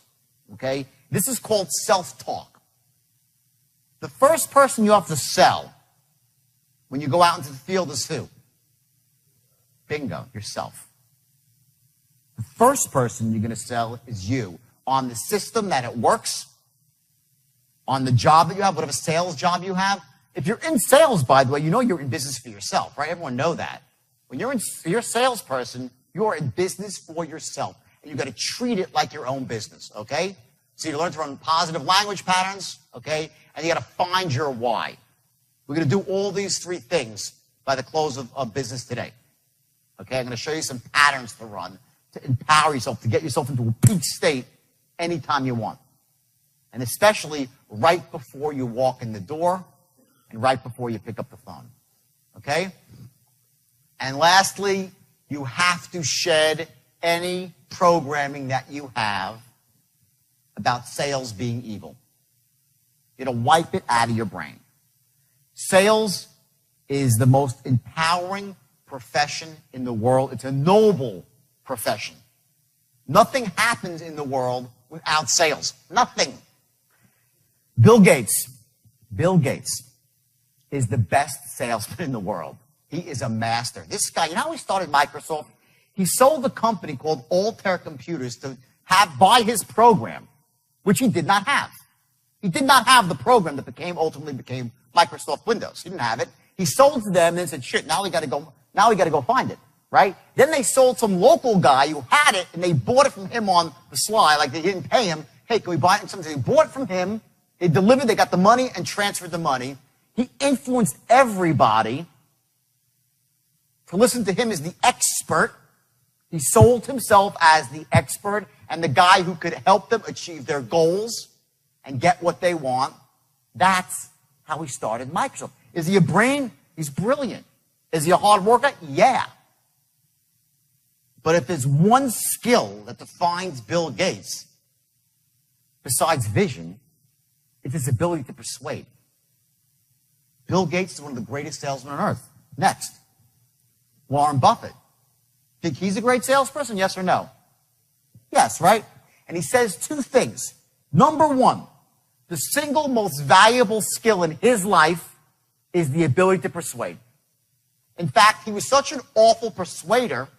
okay? This is called self-talk. The first person you have to sell when you go out into the field is who? Bingo, yourself. The first person you're going to sell is you on the system that it works, on the job that you have, whatever sales job you have. If you're in sales, by the way, you know you're in business for yourself, right? Everyone know that. When you're a salesperson, you're in business for yourself. And you've got to treat it like your own business, okay? So you learn to run positive language patterns, okay? And you got to find your why. We're going to do all these three things by the close of business today. Okay, I'm going to show you some patterns to run to empower yourself, to get yourself into a peak state anytime you want. And especially right before you walk in the door and right before you pick up the phone. Okay? And lastly, you have to shed any programming that you have about sales being evil. You know, wipe it out of your brain. Sales is the most empowering profession in the world. It's a noble profession. Nothing happens in the world without sales. Nothing. Bill Gates is the best salesman in the world. He is a master. This guy, you know how he started Microsoft? He sold a company called Altair Computers to buy his program, which he did not have. He did not have the program that ultimately became Microsoft Windows. He didn't have it. He sold to them and then said, shit, now we got to go find it, right? Then they sold some local guy who had it, and they bought it from him on the sly, like they didn't pay him. Hey, can we buy it from something? They bought it from him. They delivered, they got the money and transferred the money. He influenced everybody to listen to him as the expert. He sold himself as the expert and the guy who could help them achieve their goals and get what they want. That's how he started Microsoft. Is he a brain? He's brilliant. Is he a hard worker? Yeah. But if there's one skill that defines Bill Gates, besides vision, it's his ability to persuade. Bill Gates is one of the greatest salesmen on earth. Next, Warren Buffett. Think he's a great salesperson? Yes or no? Yes, right? And he says two things. Number one, the single most valuable skill in his life is the ability to persuade. In fact, he was such an awful persuader,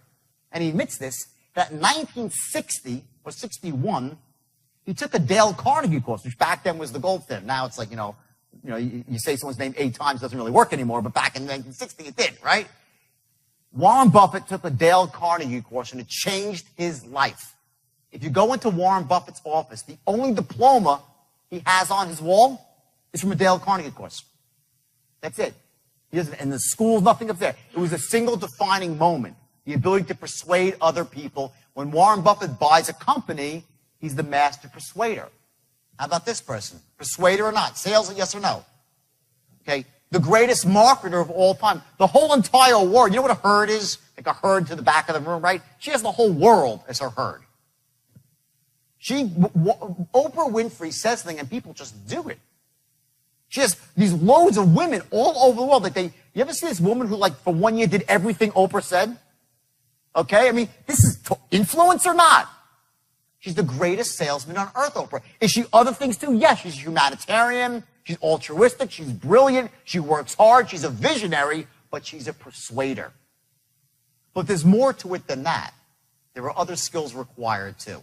and he admits this, that in 1960 or 61, he took a Dale Carnegie course, which back then was the gold standard. Now it's like, you say someone's name 8 times, it doesn't really work anymore, but back in 1960 it did, right? Warren Buffett took a Dale Carnegie course, and it changed his life. If you go into Warren Buffett's office, the only diploma he has on his wall is from a Dale Carnegie course. That's it. He doesn't, and the school's nothing up there. It was a single defining moment. The ability to persuade other people. When Warren Buffett buys a company, he's the master persuader. How about this person? Persuader or not? Sales, yes or no? Okay. The greatest marketer of all time. The whole entire world. You know what a herd is? Like a herd to the back of the room, right? She has the whole world as her herd. Oprah Winfrey says something and people just do it. She has these loads of women all over the world. You ever see this woman who, for 1 year did everything Oprah said? Okay? I mean, this is influence or not? She's the greatest salesman on earth, Oprah. Is she other things too? Yes, she's humanitarian. She's altruistic. She's brilliant. She works hard. She's a visionary, but she's a persuader. But there's more to it than that. there are other skills required too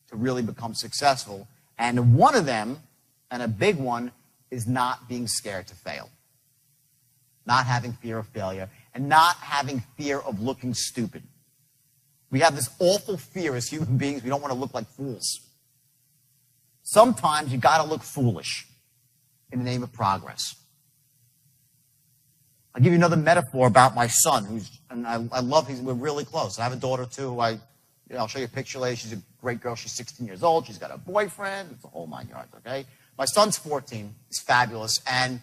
to really become successful. And one of them, and a big one, is not being scared to fail. Not having fear of failure, and not having fear of looking stupid. We have this awful fear as human beings. We don't want to look like fools. Sometimes you got to look foolish in the name of progress. I'll give you another metaphor about my son, I love, we're really close. I have a daughter too, who I'll show you a picture later. She's a great girl. She's 16 years old. She's got a boyfriend. It's a whole 9 yards, okay? My son's 14. He's fabulous. And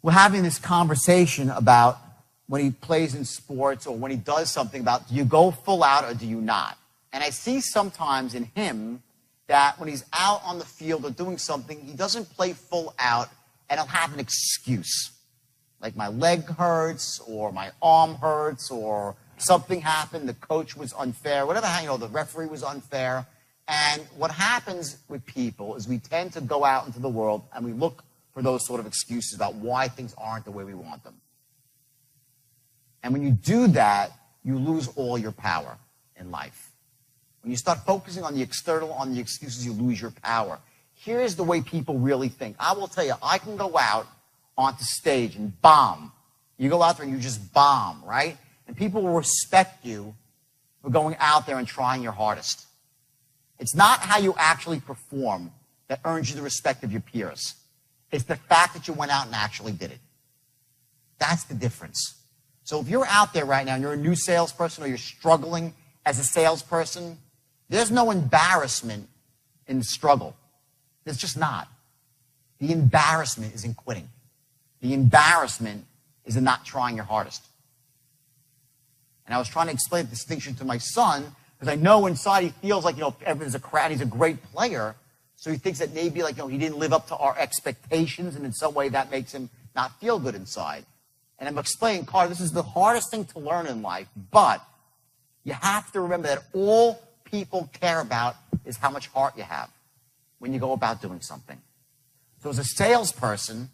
we're having this conversation about when he plays in sports or when he does something about, do you go full out or do you not? And I see sometimes in him that when he's out on the field or doing something, he doesn't play full out and he'll have an excuse. Like my leg hurts or my arm hurts or something happened, the coach was unfair, whatever, the referee was unfair. And what happens with people is we tend to go out into the world and we look for those sort of excuses about why things aren't the way we want them. And when you do that, you lose all your power in life. When you start focusing on the external, on the excuses, you lose your power. Here's the way people really think. I will tell you, I can go out onto stage and bomb. You go out there and you just bomb, right? And people will respect you for going out there and trying your hardest. It's not how you actually perform that earns you the respect of your peers. It's the fact that you went out and actually did it. That's the difference. So if you're out there right now and you're a new salesperson or you're struggling as a salesperson, there's no embarrassment in the struggle. There's just not. The embarrassment is in quitting. The embarrassment is in not trying your hardest. And I was trying to explain the distinction to my son because I know inside he feels like, everyone's a crowd. He's a great player. So he thinks that maybe he didn't live up to our expectations, and in some way that makes him not feel good inside. And I'm explaining, Carter, this is the hardest thing to learn in life, but you have to remember that all people care about is how much heart you have when you go about doing something. So as a salesperson,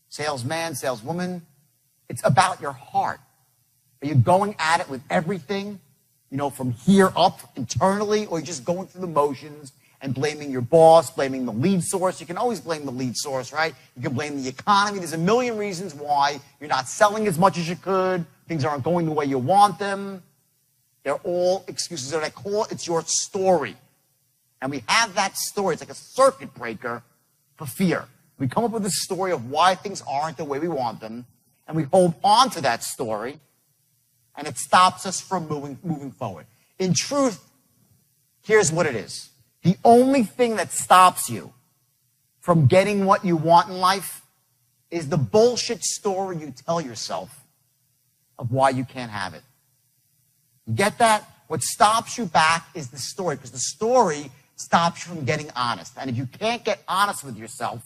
salesman, saleswoman, it's about your heart. Are you going at it with everything, from here up internally, or are you just going through the motions and blaming your boss, blaming the lead source? You can always blame the lead source, right? You can blame the economy. There's a million reasons why you're not selling as much as you could. Things aren't going the way you want them. They're all excuses. And I call it, it's your story. And we have that story. It's like a circuit breaker for fear. We come up with a story of why things aren't the way we want them, and we hold on to that story, and it stops us from moving forward. In truth, here's what it is. The only thing that stops you from getting what you want in life is the bullshit story you tell yourself of why you can't have it. You get that? What stops you back is the story, because the story stops you from getting honest. And if you can't get honest with yourself,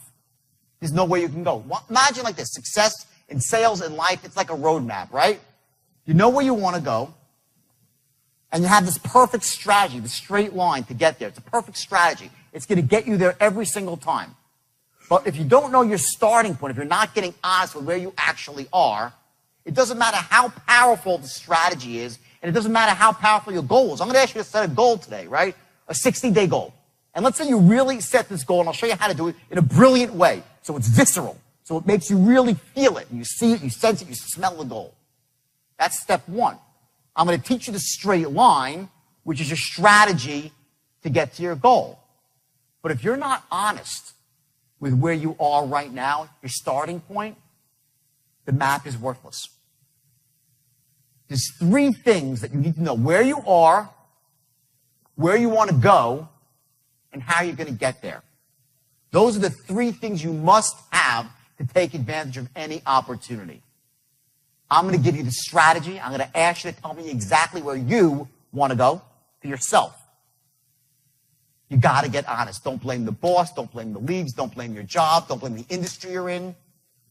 there's no way you can go. Imagine like this. Success in sales and life, it's like a roadmap, right? You know where you want to go, and you have this perfect strategy, the straight line to get there. It's a perfect strategy. It's going to get you there every single time. But if you don't know your starting point, if you're not getting honest with where you actually are, it doesn't matter how powerful the strategy is, and it doesn't matter how powerful your goal is. I'm going to ask you to set a goal today, right? A 60-day goal. And let's say you really set this goal, and I'll show you how to do it in a brilliant way. So it's visceral. So it makes you really feel it. You see it, you sense it, you smell the goal. That's step one. I'm going to teach you the straight line, which is your strategy to get to your goal. But if you're not honest with where you are right now, your starting point, the map is worthless. There's three things that you need to know: where you are, where you want to go, and how you're going to get there. Those are the three things you must have to take advantage of any opportunity. I'm going to give you the strategy. I'm going to ask you to tell me exactly where you want to go for yourself. You got to get honest. Don't blame the boss. Don't blame the leads. Don't blame your job. Don't blame the industry you're in.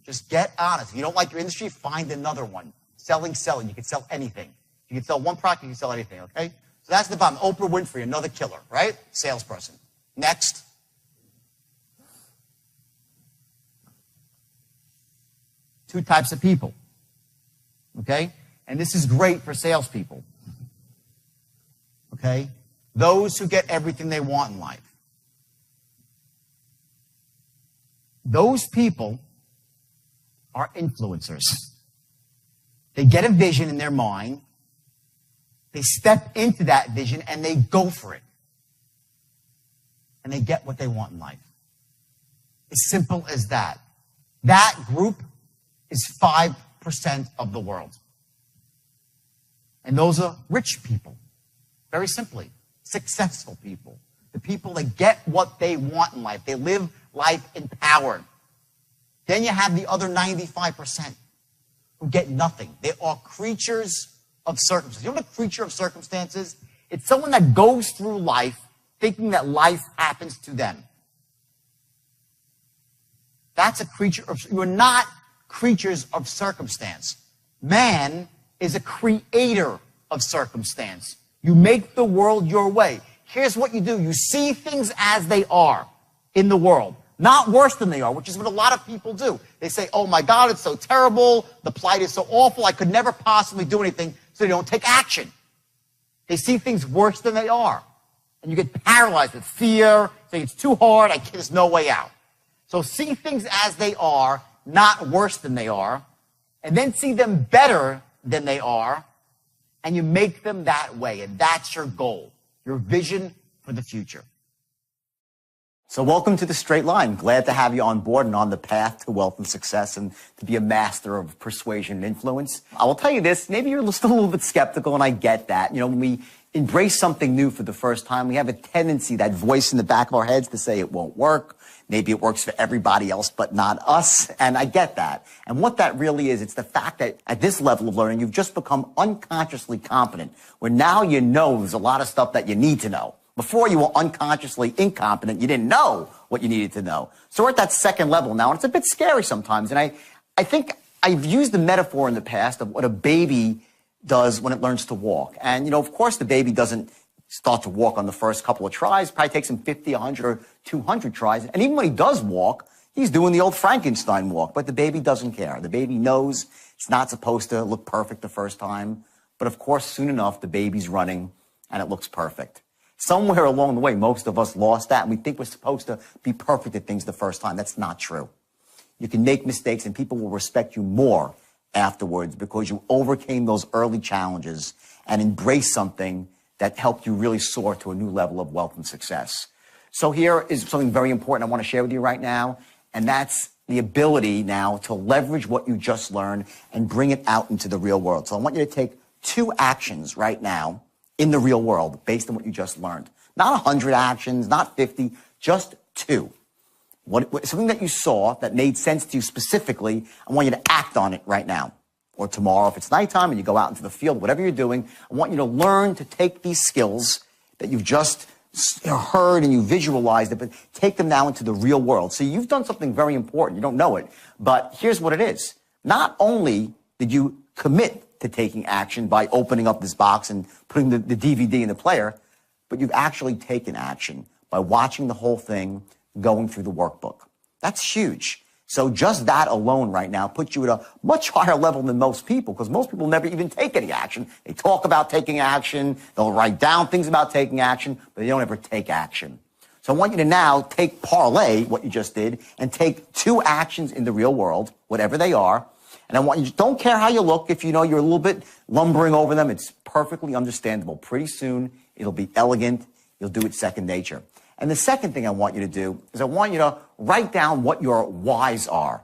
Just get honest. If you don't like your industry, find another one. Selling. You can sell anything. You can sell one product, you can sell anything, okay? So that's the bottom. Oprah Winfrey, another killer, right? Salesperson. Next. Two types of people. Okay? And this is great for salespeople. okay? Those who get everything they want in life. Those people are influencers. They get a vision in their mind, they step into that vision, and they go for it. And they get what they want in life. As simple as that. That group is 5% of the world. And those are rich people. Very simply, successful people. The people that get what they want in life. They live life empowered. Then you have the other 95% who get nothing. They are creatures of circumstances. You know what a creature of circumstances? It's someone that goes through life thinking that life happens to them. That's a creature of, you are not creatures of circumstance. Man is a creator of circumstance. You make the world your way. Here's what you do. You see things as they are in the world, not worse than they are, which is what a lot of people do. They say, oh my God, it's so terrible. The plight is so awful. I could never possibly do anything, so they don't take action. They see things worse than they are. And you get paralyzed with fear, saying it's too hard, there's no way out. So see things as they are, not worse than they are, and then see them better than they are, and you make them that way, and that's your goal, your vision for the future. So welcome to The Straight Line. Glad to have you on board and on the path to wealth and success and to be a master of persuasion and influence. I will tell you this, maybe you're still a little bit skeptical, and I get that. You know, when we embrace something new for the first time, we have a tendency, that voice in the back of our heads, to say it won't work. Maybe it works for everybody else, but not us. And I get that. And what that really is, it's the fact that at this level of learning, you've just become unconsciously competent, where now you know there's a lot of stuff that you need to know. Before, you were unconsciously incompetent. You didn't know what you needed to know. So we're at that second level now, and it's a bit scary sometimes. And I think I've used the metaphor in the past of what a baby does when it learns to walk. And, you know, of course, the baby doesn't start to walk on the first couple of tries. Probably takes him 50, 100, or 200 tries. And even when he does walk, he's doing the old Frankenstein walk. But the baby doesn't care. The baby knows it's not supposed to look perfect the first time. But, of course, soon enough, the baby's running, and it looks perfect. Somewhere along the way, most of us lost that, and we think we're supposed to be perfect at things the first time. That's not true. You can make mistakes, and people will respect you more afterwards because you overcame those early challenges and embraced something that helped you really soar to a new level of wealth and success. So here is something very important I want to share with you right now, and that's the ability now to leverage what you just learned and bring it out into the real world. So I want you to take 2 actions right now in the real world based on what you just learned. Not 100 actions, not 50, just 2. Something that you saw that made sense to you specifically, I want you to act on it right now. Or tomorrow, if it's nighttime and you go out into the field, whatever you're doing, I want you to learn to take these skills that you've just heard and you visualized it, but take them now into the real world. So you've done something very important. You don't know it, but here's what it is. Not only did you commit to taking action by opening up this box and putting the DVD in the player, but you've actually taken action by watching the whole thing, going through the workbook. That's huge. So just that alone right now puts you at a much higher level than most people, because most people never even take any action. They talk about taking action, they'll write down things about taking action, but they don't ever take action. So I want you to now parlay what you just did and take 2 actions in the real world, whatever they are. And I want you, don't care how you look. If you know you're a little bit lumbering over them, it's perfectly understandable. Pretty soon, it'll be elegant. You'll do it second nature. And the second thing I want you to do is I want you to write down what your whys are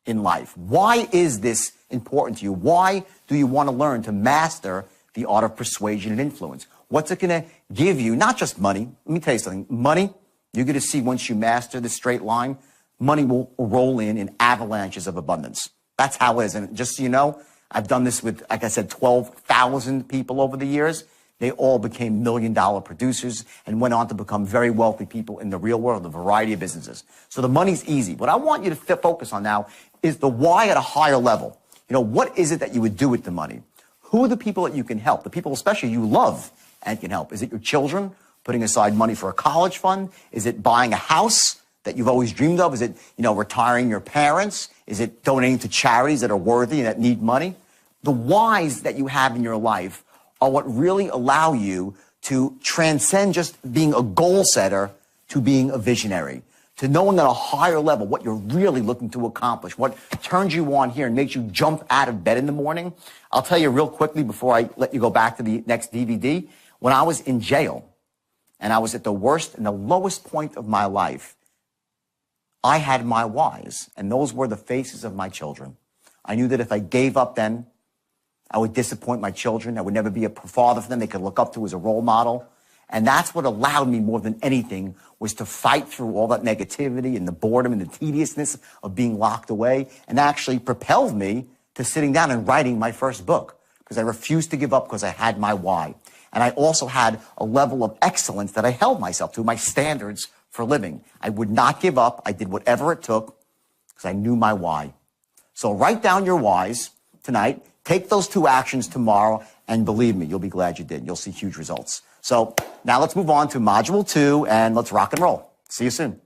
in life. Why is this important to you? Why do you want to learn to master the art of persuasion and influence? What's it going to give you? Not just money. Let me tell you something. Money, you're going to see once you master the straight line, money will roll in avalanches of abundance. That's how it is. And just so you know, I've done this with, like I said, 12,000 people over the years. They all became million-dollar producers and went on to become very wealthy people in the real world, a variety of businesses. So the money's easy. What I want you to focus on now is the why at a higher level. You know, what is it that you would do with the money? Who are the people that you can help? The people especially you love and can help. Is it your children, putting aside money for a college fund? Is it buying a house that you've always dreamed of? Is it, you know, retiring your parents? Is it donating to charities that are worthy and that need money? The whys that you have in your life are what really allow you to transcend just being a goal setter to being a visionary, to knowing at a higher level what you're really looking to accomplish, what turns you on here and makes you jump out of bed in the morning. I'll tell you real quickly before I let you go back to the next DVD. When I was in jail and I was at the worst and the lowest point of my life, I had my whys, and those were the faces of my children. I knew that if I gave up then, I would disappoint my children. I would never be a father for them they could look up to as a role model. And that's what allowed me more than anything was to fight through all that negativity and the boredom and the tediousness of being locked away, and actually propelled me to sitting down and writing my first book, because I refused to give up because I had my why. And I also had a level of excellence that I held myself to, my standards for living. I would not give up. I did whatever it took because I knew my why. So write down your whys tonight. Take those 2 actions tomorrow, and believe me, you'll be glad you did. You'll see huge results. So now let's move on to module 2, and let's rock and roll. See you soon.